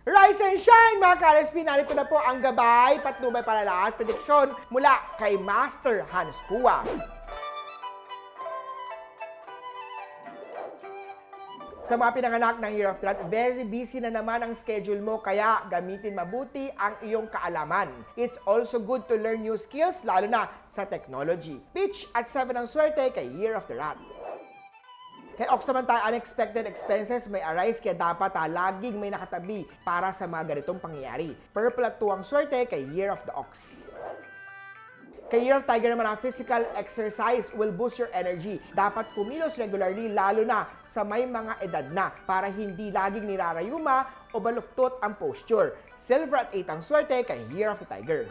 Rise and shine mga ka-RSP! Narito na po ang gabay, patnubay para lahat, prediksyon mula kay Master Hans Kua. Sa mga pinanganak ng Year of the Rat, very busy na naman ang schedule mo kaya gamitin mabuti ang iyong kaalaman. It's also good to learn new skills lalo na sa technology. Pitch at 7 ang swerte kay Year of the Rat. Kay Ox naman tayo, unexpected expenses may arise kaya dapat laging may nakatabi para sa mga ganitong pangyayari. Purple at 2 ang swerte kay Year of the Ox. Kay Year of Tiger naman, ang physical exercise will boost your energy. Dapat kumilos regularly lalo na sa may mga edad na para hindi laging nirarayuma o baluktot ang posture. Silver at 8 ang swerte kay Year of the Tiger.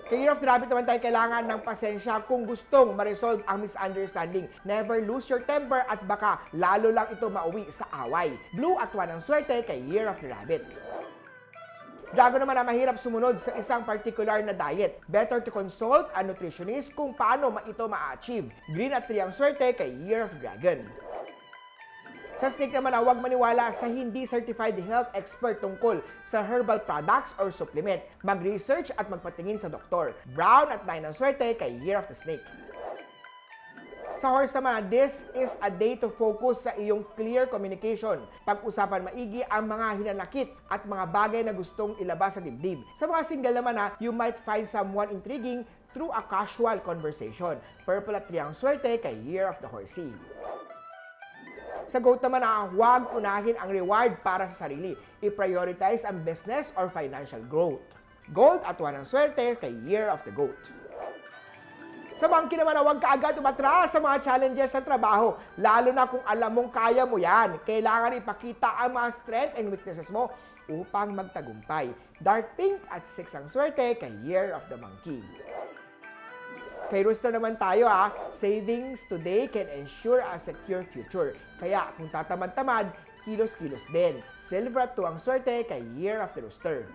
Kay Year of the Rabbit naman tayo, kailangan ng pasensya kung gustong ma-resolve ang misunderstanding. Never lose your temper at baka lalo lang ito mauwi sa away. Blue at 1 ang swerte kay Year of the Rabbit. Dragon naman na mahirap sumunod sa isang particular na diet. Better to consult a nutritionist kung paano ito ma-achieve. Green at 3 ang swerte kay Year of the Dragon. Sa snake naman, huwag maniwala sa hindi certified health expert tungkol sa herbal products or supplement. Mag-research at magpatingin sa doktor. Brown at 9 ang swerte kay Year of the Snake. Sa horse naman, this is a day to focus sa iyong clear communication. Pag-usapan maigi ang mga hinanakit at mga bagay na gustong ilabas sa dibdib. Sa mga single naman, you might find someone intriguing through a casual conversation. Purple at 3 ang swerte kay Year of the Horsey. Sa goat naman, huwag unahin ang reward para sa sarili. I-prioritize ang business or financial growth. Gold at 1 ang swerte kay Year of the Goat. Sa monkey naman, huwag ka agad umatras sa mga challenges sa trabaho, lalo na kung alam mong kaya mo yan. Kailangan ipakita ang mga strength and weaknesses mo upang magtagumpay. Dark pink at 6 ang swerte kay Year of the Monkey. Kay Rooster naman tayo, savings today can ensure a secure future. Kaya kung tatamad-tamad, kilos-kilos din. Silver at 2 ang swerte kay Year of the Rooster.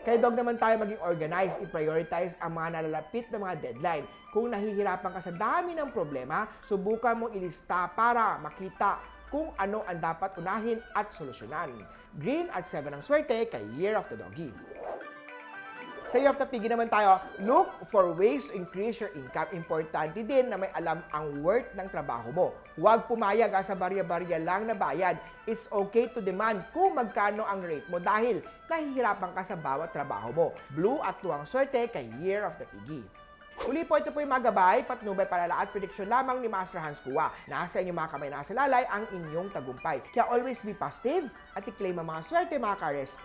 Kay Dog naman tayo, maging organized, i-prioritize ang mga nalalapit na mga deadline. Kung nahihirapan ka sa dami ng problema, subukan mong ilista para makita kung ano ang dapat unahin at solusyonan. Green at 7 ang swerte kay Year of the Doggy. Sa Year of the Piggy naman tayo, look for ways to increase your income. Importante din na may alam ang worth ng trabaho mo. Huwag pumayag sa barya-barya lang na bayad. It's okay to demand kung magkano ang rate mo dahil nahihirapan ka sa bawat trabaho mo. Blue at 2 ang swerte kay Year of the Piggy. Uli po, ito po yung mga gabay, patnubay para lahat, prediksyon lamang ni Master Hans Kua. Nasa inyong mga kamay, nasa lalay ang inyong tagumpay. Kaya always be positive at i-claim ang mga swerte mga ka-RSP.